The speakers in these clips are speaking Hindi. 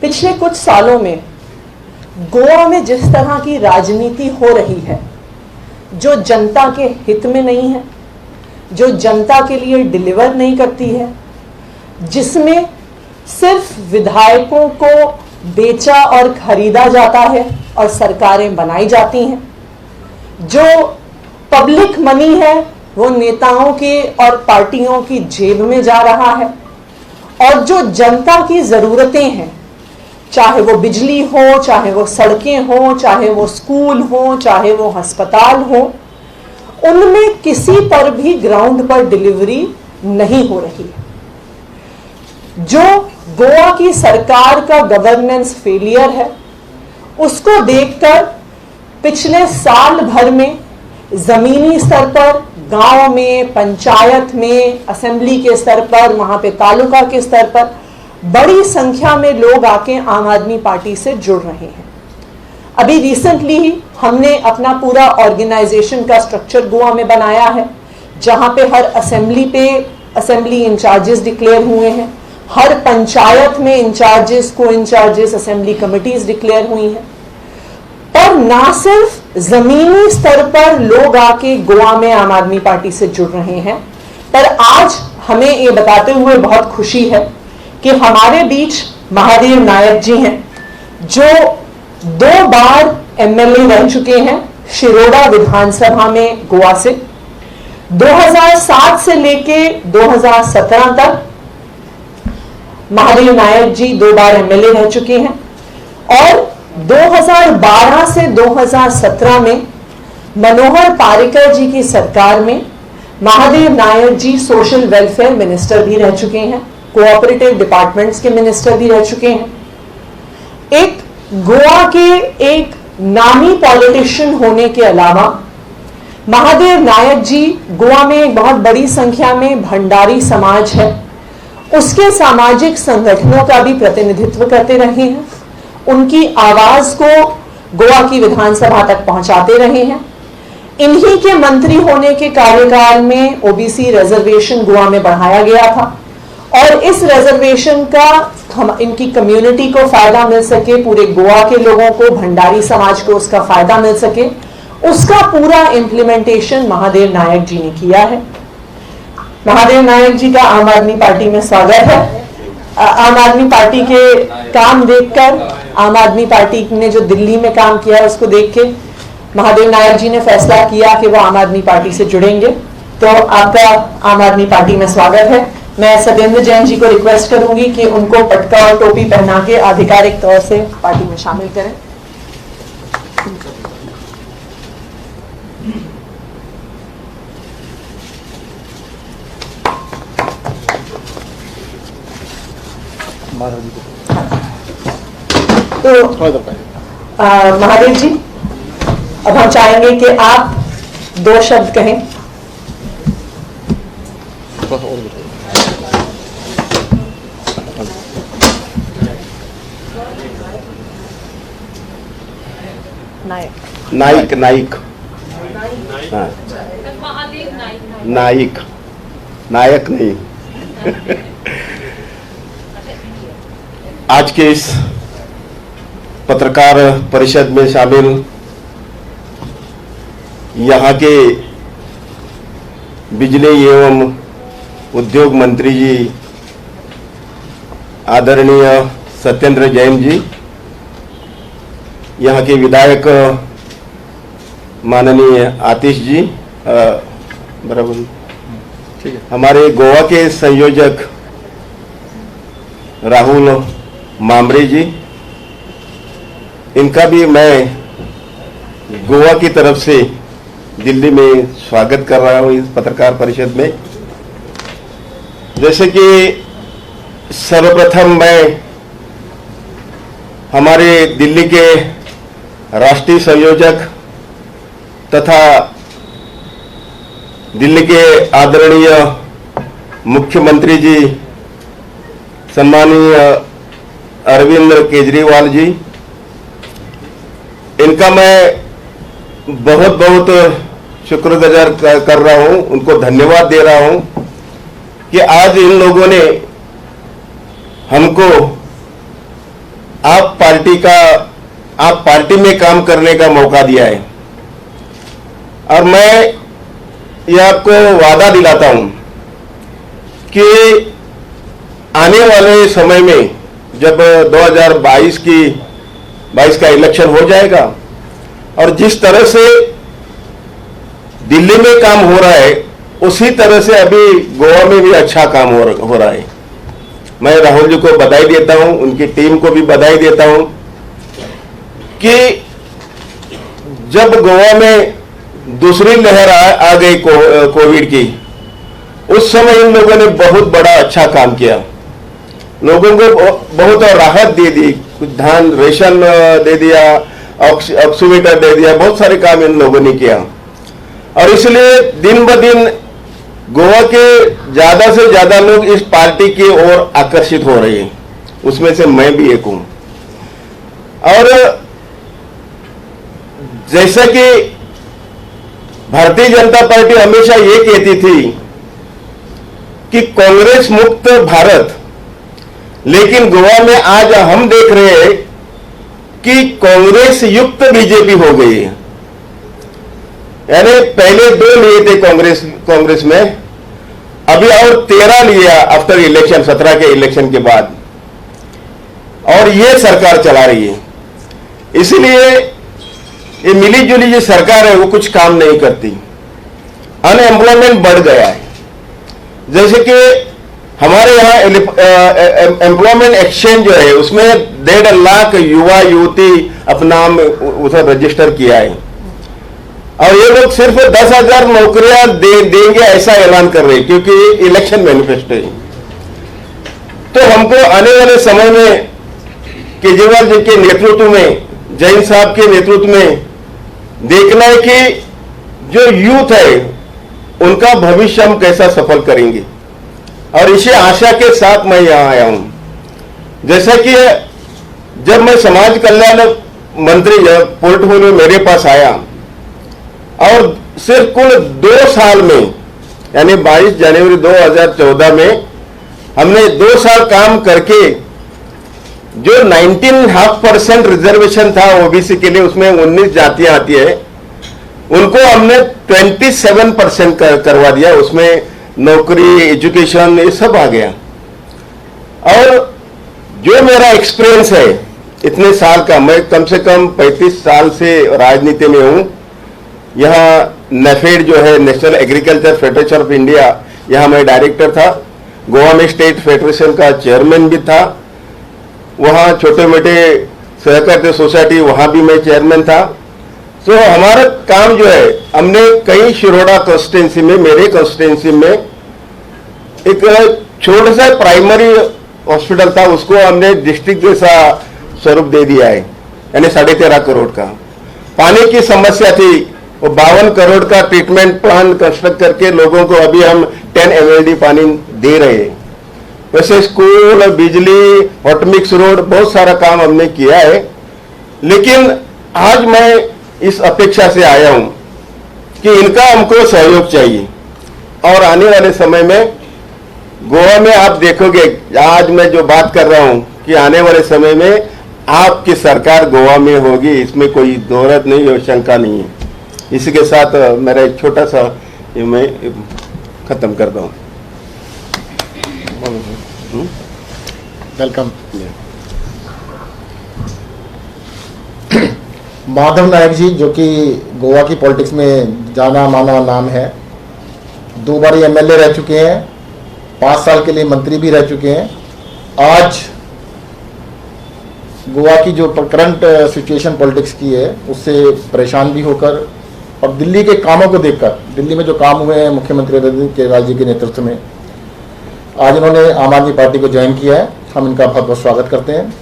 पिछले कुछ सालों में गोवा में जिस तरह की राजनीति हो रही है, जो जनता के हित में नहीं है, जो जनता के लिए डिलीवर नहीं करती है, जिसमें सिर्फ विधायकों को बेचा और खरीदा जाता है और सरकारें बनाई जाती हैं, जो पब्लिक मनी है वो नेताओं के और पार्टियों की जेब में जा रहा है, और जो जनता की जरूरतें हैं, चाहे वो बिजली हो, चाहे वो सड़कें हो, चाहे वो स्कूल हो, चाहे वो अस्पताल हो, उनमें किसी पर भी ग्राउंड पर डिलीवरी नहीं हो रही है। जो गोवा की सरकार का गवर्नेंस फेलियर है, उसको देखकर पिछले साल भर में जमीनी स्तर पर, गांव में, पंचायत में, असेंबली के स्तर पर, वहां पे तालुका के स्तर पर बड़ी संख्या में लोग आके आम आदमी पार्टी से जुड़ रहे हैं। अभी रिसेंटली ही हमने अपना पूरा ऑर्गेनाइजेशन का स्ट्रक्चर गोवा में बनाया है, जहां पे हर असेंबली पे असेंबली इंचार्जेस डिक्लेयर हुए हैं, हर पंचायत में इंचार्जेस, को इंचार्जेस, असेंबली कमिटीज डिक्लेयर हुई हैं। और ना सिर्फ जमीनी स्तर पर लोग आके गोवा में आम आदमी पार्टी से जुड़ रहे हैं, पर आज हमें ये बताते हुए बहुत खुशी है कि हमारे बीच महादेव नायक जी हैं, जो 2 बार एमएलए रह चुके हैं शिरोडा विधानसभा में गोवा से। 2007 से लेके 2017 तक महादेव नायक जी 2 बार एमएलए रह चुके हैं, और 2012 से 2017 में मनोहर पारिकर जी की सरकार में महादेव नायक जी सोशल वेलफेयर मिनिस्टर भी रह चुके हैं, कोऑपरेटिव डिपार्टमेंट्स के मिनिस्टर भी रह चुके हैं। एक गोवा के एक नामी पॉलिटिशियन होने के अलावा महादेव नायक जी गोवा में एक बहुत बड़ी संख्या में भंडारी समाज है, उसके सामाजिक संगठनों का भी प्रतिनिधित्व करते रहे हैं, उनकी आवाज को गोवा की विधानसभा तक पहुंचाते रहे हैं। इन्हीं के मंत्री होने के कार्यकाल में ओबीसी रिजर्वेशन गोवा में बढ़ाया गया था, और इस रिजर्वेशन का इनकी कम्युनिटी को फायदा मिल सके, पूरे गोवा के लोगों को, भंडारी समाज को उसका फायदा मिल सके, उसका पूरा इंप्लीमेंटेशन महादेव नायक जी ने किया है। महादेव नायक जी का आम आदमी पार्टी में स्वागत है। आम आदमी पार्टी के काम देखकर, आम आदमी पार्टी ने जो दिल्ली में काम किया है उसको देख के महादेव नायक जी ने फैसला किया कि वो आम आदमी पार्टी से जुड़ेंगे। तो आपका आम आदमी पार्टी में स्वागत है। मैं सत्येंद्र जैन जी को रिक्वेस्ट करूंगी कि उनको पटका और टोपी पहना के आधिकारिक तौर से पार्टी में शामिल करें। तो महादेव जी, अब हम चाहेंगे कि आप 2 शब्द कहें। नाइक नाइक हाँ, नाइक नायक नहीं। आज के इस पत्रकार परिषद में शामिल यहाँ के बिजली एवं उद्योग मंत्री जी आदरणीय सत्येंद्र जैन जी, यहाँ के विधायक माननीय आतिश जी, बराबर ठीक है, हमारे गोवा के संयोजक राहुल मामरे जी, इनका भी मैं गोवा की तरफ से दिल्ली में स्वागत कर रहा हूं इस पत्रकार परिषद में। जैसे कि सर्वप्रथम मैं हमारे दिल्ली के राष्ट्रीय संयोजक तथा दिल्ली के आदरणीय मुख्यमंत्री जी सम्माननीय अरविंद केजरीवाल जी, इनका मैं बहुत बहुत शुक्रगुजार कर रहा हूं, उनको धन्यवाद दे रहा हूं कि आज इन लोगों ने हमको आप पार्टी में काम करने का मौका दिया है, और मैं ये आपको वादा दिलाता हूं कि आने वाले समय में जब 2022 का इलेक्शन हो जाएगा और जिस तरह से दिल्ली में काम हो रहा है उसी तरह से अभी गोवा में भी अच्छा काम हो रहा है। मैं राहुल जी को बधाई देता हूं, उनकी टीम को भी बधाई देता हूं कि जब गोवा में दूसरी लहर आ गई कोविड की, उस समय इन लोगों ने बहुत बड़ा अच्छा काम किया, लोगों को बहुत राहत दे दी, कुछ धान रेशन दे दिया, ऑक्सीमीटर दे दिया, बहुत सारे काम इन लोगों ने किया। और इसलिए दिन ब दिन गोवा के ज्यादा से ज्यादा लोग इस पार्टी की ओर आकर्षित हो रहे हैं, उसमें से मैं भी एक हूं। और जैसा कि भारतीय जनता पार्टी हमेशा ये कहती थी कि कांग्रेस मुक्त भारत, लेकिन गोवा में आज हम देख रहे हैं कि कांग्रेस युक्त बीजेपी हो गई है। यानी पहले 2 लिए थे कांग्रेस में, अभी और 13 लिया आफ्टर इलेक्शन, 17 के इलेक्शन के बाद, और ये सरकार चला रही है। इसलिए ये मिली जुली जो सरकार है वो कुछ काम नहीं करती, अनएम्प्लॉयमेंट बढ़ गया है। जैसे कि हमारे यहाँ एम्प्लॉयमेंट एक्सचेंज जो है उसमें 1.5 लाख युवा युवती अपना नाम उधर रजिस्टर किया है, और ये लोग सिर्फ 10,000 नौकरियां देंगे ऐसा ऐलान कर रहे हैं, क्योंकि इलेक्शन मैनिफेस्टो है। तो हमको आने वाले समय में केजरीवाल जी के नेतृत्व में, जैन साहब के नेतृत्व में देखना है कि जो यूथ है उनका भविष्य हम कैसा सफल करेंगे, और इसी आशा के साथ मैं यहां आया हूं। जैसा कि जब मैं समाज कल्याण मंत्री पोर्टफोलियो मेरे पास आया, और सिर्फ कुल 2 साल में, यानी 22 जनवरी 2014 में हमने 2 साल काम करके जो 19.5% रिजर्वेशन था ओबीसी के लिए, उसमें 19 जातियां आती है, उनको हमने 27% करवा दिया। उसमें नौकरी, एजुकेशन, ये सब आ गया। और जो मेरा एक्सपीरियंस है इतने साल का, मैं कम से कम 35 साल से राजनीति में हूं। यहाँ नेफेड जो है, national agriculture federation of India, यहाँ मैं डायरेक्टर था। गोवा में स्टेट फेडरेशन का चेयरमैन भी था। वहाँ छोटे मोटे सहकारी सोसाइटी, वहाँ भी मैं चेयरमैन था। तो हमारा काम जो है, हमने कई शिरोडा कॉन्स्टिट्यूंसी में, मेरे कॉन्स्टिट्यूंसी में एक छोटा सा प्राइमरी हॉस्पिटल था, उसको हमने डिस्ट्रिक्ट जैसा स्वरूप दे दिया है, यानी 13.5 करोड़ का। पानी की समस्या थी, वो 52 करोड़ का ट्रीटमेंट प्लांट कंस्ट्रक्ट करके लोगों को अभी हम 10 MLD पानी दे रहे हैं। वैसे स्कूल, बिजली, हॉट मिक्स रोड, बहुत सारा काम हमने किया है। लेकिन आज मैं इस अपेक्षा से आया हूं कि इनका हमको सहयोग चाहिए, और आने वाले समय में गोवा में आप देखोगे, आज मैं जो बात कर रहा हूं कि आने वाले समय में आपकी सरकार गोवा में होगी, इसमें कोई दोहरत नहीं और शंका नहीं है। इसी के साथ मेरा एक छोटा सा मैं खत्म करता हूं। वेलकम। माधव नायक जी, जो कि गोवा की पॉलिटिक्स में जाना माना नाम है, 2 बार MLA रह चुके हैं, 5 साल के लिए मंत्री भी रह चुके हैं। आज गोवा की जो करंट सिचुएशन पॉलिटिक्स की है उससे परेशान भी होकर, और दिल्ली के कामों को देखकर, दिल्ली में जो काम हुए हैं मुख्यमंत्री अरविंद केजरीवाल जी के नेतृत्व में, आज इन्होंने आम आदमी पार्टी को ज्वाइन किया है। हम इनका बहुत बहुत स्वागत करते हैं।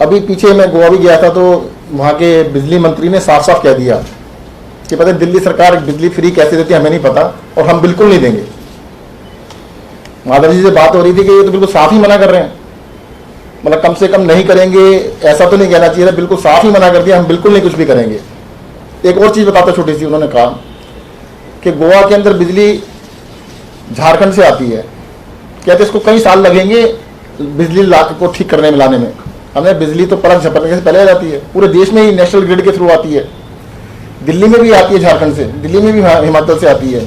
अभी पीछे मैं गोवा भी गया था, तो वहाँ के बिजली मंत्री ने साफ साफ कह दिया कि पता है दिल्ली सरकार बिजली फ्री कैसे देती है हमें नहीं पता, और हम बिल्कुल नहीं देंगे। माधव जी से बात हो रही थी कि ये तो बिल्कुल साफ ही मना कर रहे हैं, मतलब कम से कम नहीं करेंगे ऐसा तो नहीं कहना चाहिए था, बिल्कुल साफ ही मना कर दिया, हम बिल्कुल नहीं कुछ भी करेंगे। एक और चीज़ बताता छोटी सी, उन्होंने कहा कि गोवा के अंदर बिजली झारखंड से आती है, कहते इसको कई साल लगेंगे बिजली को ठीक करने में लाने में। हमें बिजली तो पलक झपकने से पहले आ जाती है, पूरे देश में ही नेशनल ग्रिड के थ्रू आती है, दिल्ली में भी आती है, झारखंड से, दिल्ली में भी हिमाचल से आती है।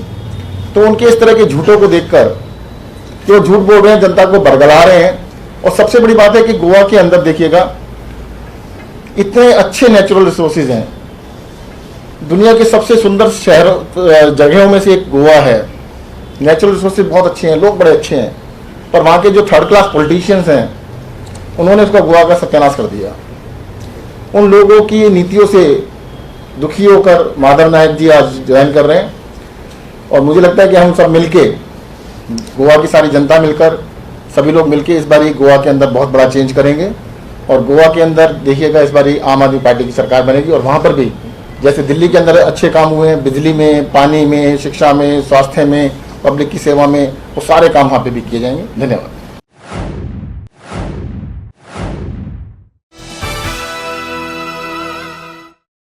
तो उनके इस तरह के झूठों को देखकर कि वो झूठ बोल रहे हैं, जनता को बरगला रहे हैं। और सबसे बड़ी बात है कि गोवा के अंदर देखिएगा इतने अच्छे नेचुरल रिसोर्सेज हैं, दुनिया के सबसे सुंदर शहर जगहों में से एक गोवा है, नेचुरल रिसोर्सेज बहुत अच्छे हैं, लोग बड़े अच्छे हैं, पर वहाँ के जो थर्ड क्लास पॉलिटिशियंस हैं उन्होंने उसका गोवा का सत्यानाश कर दिया। उन लोगों की नीतियों से दुखी होकर माधव नायक जी आज ज्वाइन कर रहे हैं। और मुझे लगता है कि हम सब मिलके, गोवा की सारी जनता मिलकर, सभी लोग मिलके इस बारी गोवा के अंदर बहुत बड़ा चेंज करेंगे। और गोवा के अंदर देखिएगा इस बारी आम आदमी पार्टी की सरकार बनेगी। और वहाँ पर भी जैसे दिल्ली के अंदर अच्छे काम हुए हैं, बिजली में, पानी में, शिक्षा में, स्वास्थ्य में, पब्लिक की सेवा में, वो सारे काम वहाँ पे भी किए जाएंगे। धन्यवाद।